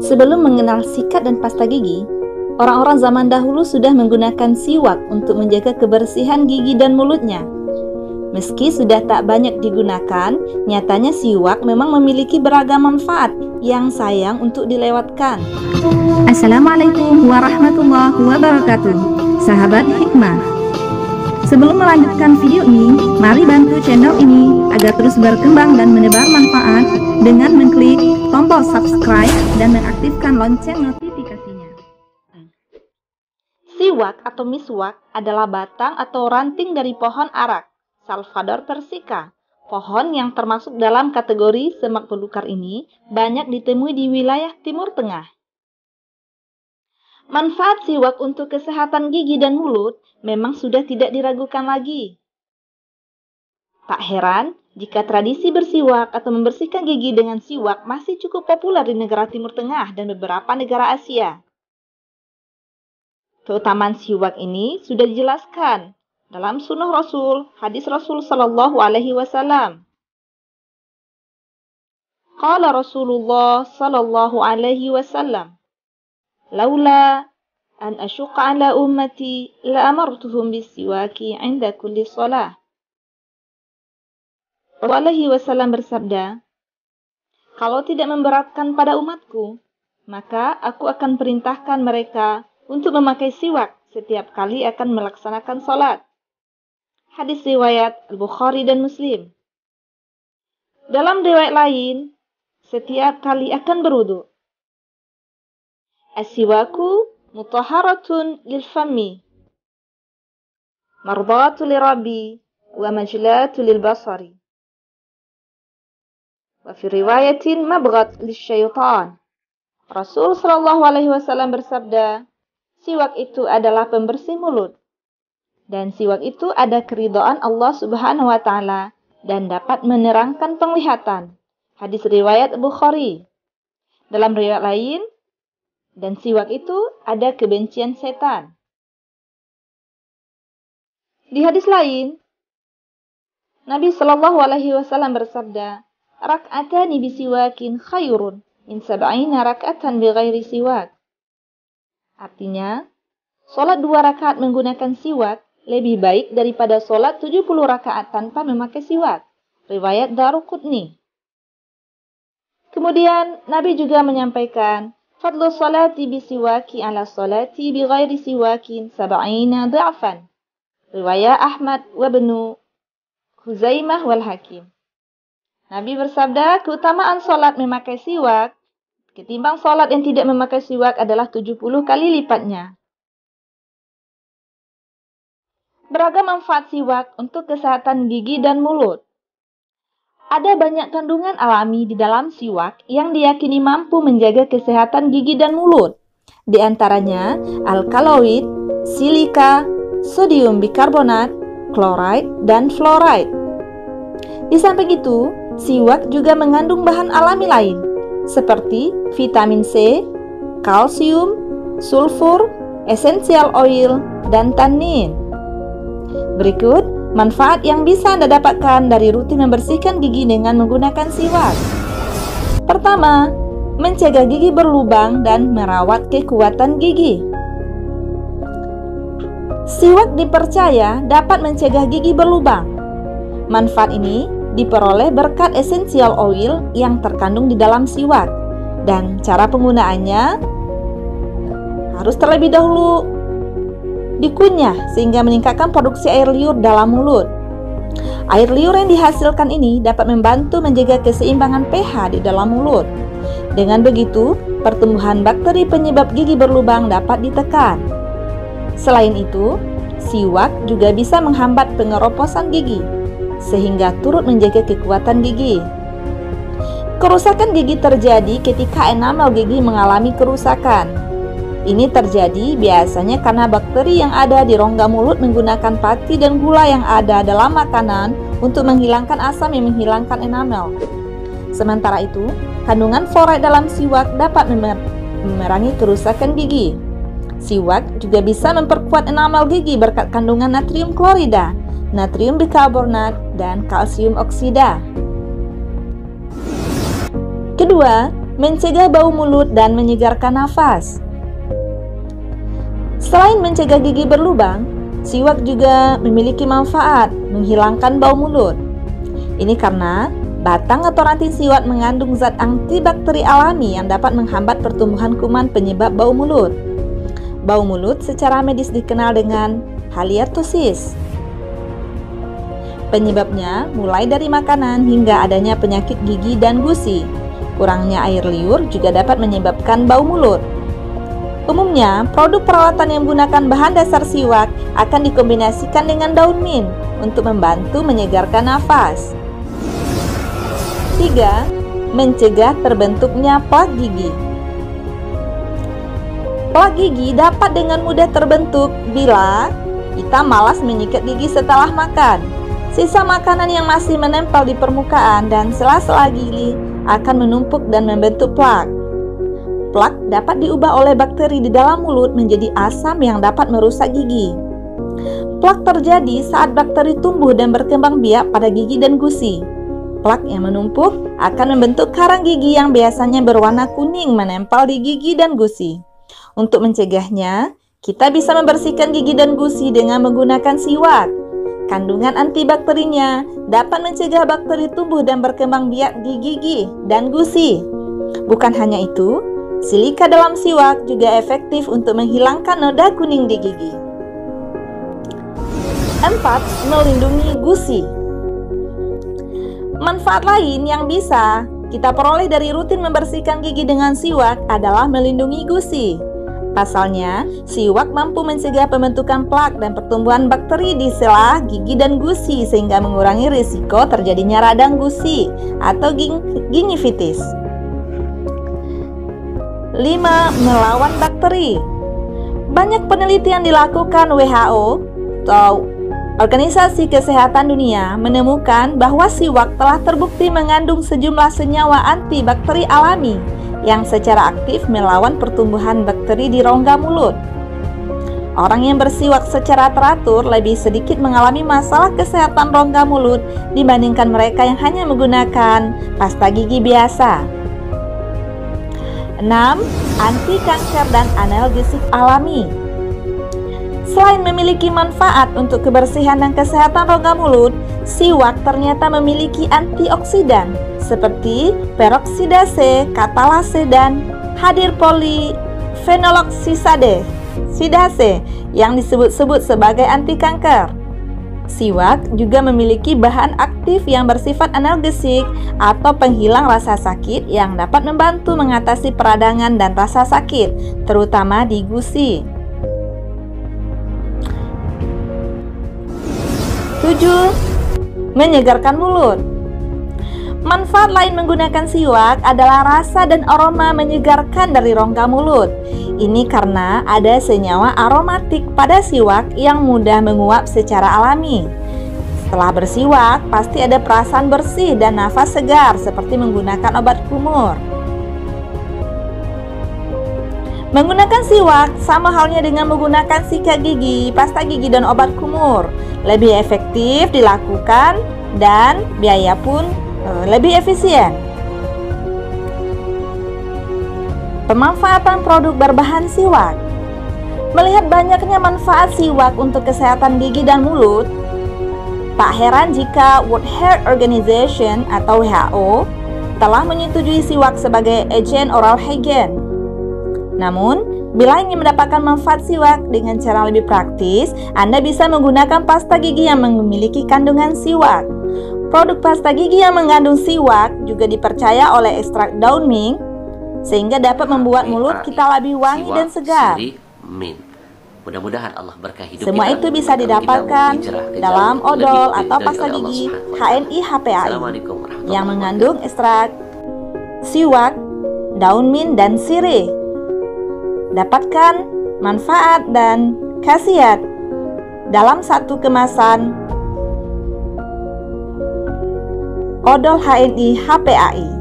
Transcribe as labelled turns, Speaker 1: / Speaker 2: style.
Speaker 1: Sebelum mengenal sikat dan pasta gigi, orang-orang zaman dahulu sudah menggunakan siwak untuk menjaga kebersihan gigi dan mulutnya. Meski sudah tak banyak digunakan, nyatanya siwak memang memiliki beragam manfaat yang sayang untuk dilewatkan. Assalamualaikum warahmatullahi wabarakatuh, sahabat hikmah. Sebelum melanjutkan video ini, mari bantu channel ini agar terus berkembang dan menebar manfaat dengan mengklik tombol subscribe dan mengaktifkan lonceng notifikasinya. Siwak atau miswak adalah batang atau ranting dari pohon arak, Salvador persica. Pohon yang termasuk dalam kategori semak belukar ini banyak ditemui di wilayah Timur Tengah. Manfaat siwak untuk kesehatan gigi dan mulut memang sudah tidak diragukan lagi. Tak heran jika tradisi bersiwak atau membersihkan gigi dengan siwak masih cukup populer di negara Timur Tengah dan beberapa negara Asia. Keutamaan siwak ini sudah dijelaskan dalam sunnah Rasul, hadis Rasul Sallallahu Alaihi Wasallam. Qala Rasulullah Sallallahu Alaihi Wasallam, laula an asyqa ala ummati la amartuhum bisiwaki 'inda kulli shalah. Alaihi Wasallam bersabda, kalau tidak memberatkan pada umatku, maka aku akan perintahkan mereka untuk memakai siwak setiap kali akan melaksanakan salat. Hadis riwayat Al-Bukhari dan Muslim. Dalam riwayat lain, setiap kali akan berwudu. As-siwaku mutahharatun lil fammi, mardatu lirabbi, wa majlatu lil basari. Wa fi riwayatin mabghat lisyaitan. Rasul sallallahu alaihi wasallam bersabda, siwak itu adalah pembersih mulut. Dan siwak itu ada keridhaan Allah Subhanahu wa taala dan dapat menerangkan penglihatan. Hadis riwayat Bukhari. Dalam riwayat lain, dan siwak itu ada kebencian setan. Di hadis lain, Nabi Shallallahu Alaihi Wasallam bersabda, rak'atani bisiwakin khairun min sab'ina rak'atan bighairi siwak. Artinya, sholat 2 rakaat menggunakan siwak lebih baik daripada sholat 70 rakaat tanpa memakai siwak. Riwayat Daruqutni. Kemudian Nabi juga menyampaikan, fadlu salati bisiwaki ala salati bighairi siwakin sab'ina dha'fan. Riwayat Ahmad wa Ibnu Huzaimah wal Hakim. Nabi bersabda, keutamaan salat memakai siwak ketimbang salat yang tidak memakai siwak adalah 70 kali lipatnya. Beragam manfaat siwak untuk kesehatan gigi dan mulut. Ada banyak kandungan alami di dalam siwak yang diyakini mampu menjaga kesehatan gigi dan mulut. Di antaranya alkaloid, silika, sodium bikarbonat, kloride, dan fluoride. Di samping itu, siwak juga mengandung bahan alami lain seperti vitamin C, kalsium, sulfur, essential oil, dan tannin. Berikut manfaat yang bisa Anda dapatkan dari rutin membersihkan gigi dengan menggunakan siwak. Pertama, mencegah gigi berlubang dan merawat kekuatan gigi. Siwak dipercaya dapat mencegah gigi berlubang. Manfaat ini diperoleh berkat essential oil yang terkandung di dalam siwak. Dan cara penggunaannya harus terlebih dahulu dikunyah sehingga meningkatkan produksi air liur dalam mulut. Air liur yang dihasilkan ini dapat membantu menjaga keseimbangan pH di dalam mulut. Dengan begitu, pertumbuhan bakteri penyebab gigi berlubang dapat ditekan. Selain itu, siwak juga bisa menghambat pengeroposan gigi, sehingga turut menjaga kekuatan gigi. Kerusakan gigi terjadi ketika enamel gigi mengalami kerusakan. Ini terjadi biasanya karena bakteri yang ada di rongga mulut menggunakan pati dan gula yang ada dalam makanan untuk menghilangkan asam yang menghilangkan enamel. Sementara itu, kandungan fluoride dalam siwak dapat memerangi kerusakan gigi. Siwak juga bisa memperkuat enamel gigi berkat kandungan natrium klorida, natrium bikarbonat, dan kalsium oksida. Kedua, mencegah bau mulut dan menyegarkan nafas. Selain mencegah gigi berlubang, siwak juga memiliki manfaat menghilangkan bau mulut. Ini karena batang atau ranting siwak mengandung zat antibakteri alami yang dapat menghambat pertumbuhan kuman penyebab bau mulut. Bau mulut secara medis dikenal dengan halitosis. Penyebabnya mulai dari makanan hingga adanya penyakit gigi dan gusi. Kurangnya air liur juga dapat menyebabkan bau mulut. Umumnya, produk perawatan yang menggunakan bahan dasar siwak akan dikombinasikan dengan daun mint untuk membantu menyegarkan nafas. 3. Mencegah terbentuknya plak gigi. Plak gigi dapat dengan mudah terbentuk bila kita malas menyikat gigi setelah makan. Sisa makanan yang masih menempel di permukaan dan sela-sela gigi akan menumpuk dan membentuk plak. Plak dapat diubah oleh bakteri di dalam mulut menjadi asam yang dapat merusak gigi. Plak terjadi saat bakteri tumbuh dan berkembang biak pada gigi dan gusi. Plak yang menumpuk akan membentuk karang gigi yang biasanya berwarna kuning menempel di gigi dan gusi. Untuk mencegahnya, kita bisa membersihkan gigi dan gusi dengan menggunakan siwak. Kandungan antibakterinya dapat mencegah bakteri tumbuh dan berkembang biak di gigi dan gusi. Bukan hanya itu, silika dalam siwak juga efektif untuk menghilangkan noda kuning di gigi. 4. Melindungi gusi. Manfaat lain yang bisa kita peroleh dari rutin membersihkan gigi dengan siwak adalah melindungi gusi. Pasalnya, siwak mampu mencegah pembentukan plak dan pertumbuhan bakteri di sela gigi dan gusi sehingga mengurangi risiko terjadinya radang gusi atau gingivitis. 5. Melawan bakteri. Banyak penelitian dilakukan WHO atau Organisasi Kesehatan Dunia menemukan bahwa siwak telah terbukti mengandung sejumlah senyawa antibakteri alami yang secara aktif melawan pertumbuhan bakteri di rongga mulut. Orang yang bersiwak secara teratur lebih sedikit mengalami masalah kesehatan rongga mulut dibandingkan mereka yang hanya menggunakan pasta gigi biasa. 6. Anti kanker dan analgesik alami. Selain memiliki manfaat untuk kebersihan dan kesehatan rongga mulut, siwak ternyata memiliki antioksidan seperti peroksidase, katalase, dan hadir polifenoloksidase yang disebut-sebut sebagai anti kanker. Siwak juga memiliki bahan aktif yang bersifat analgesik atau penghilang rasa sakit yang dapat membantu mengatasi peradangan dan rasa sakit, terutama di gusi. 7. Menyegarkan mulut. Manfaat lain menggunakan siwak adalah rasa dan aroma menyegarkan dari rongga mulut. Ini karena ada senyawa aromatik pada siwak yang mudah menguap secara alami. Setelah bersiwak, pasti ada perasaan bersih dan nafas segar seperti menggunakan obat kumur. Menggunakan siwak sama halnya dengan menggunakan sikat gigi, pasta gigi, dan obat kumur. Lebih efektif dilakukan dan biaya pun lebih efisien. Pemanfaatan produk berbahan siwak. Melihat banyaknya manfaat siwak untuk kesehatan gigi dan mulut, tak heran jika World Health Organization atau WHO telah menyetujui siwak sebagai agent oral hygiene. Namun, bila ingin mendapatkan manfaat siwak dengan cara lebih praktis, Anda bisa menggunakan pasta gigi yang memiliki kandungan siwak. Produk pasta gigi yang mengandung siwak juga dipercaya oleh ekstrak daun mint, sehingga dapat membuat mulut kita lebih wangi dan segar.
Speaker 2: Mudah-mudahan Allah berkahi hidup
Speaker 1: Semua itu bisa didapatkan dalam odol atau pasta gigi HNI HPAI yang mengandung ekstrak siwak, daun mint, dan sirih. Dapatkan manfaat dan khasiat dalam satu kemasan odol HNI HPAI.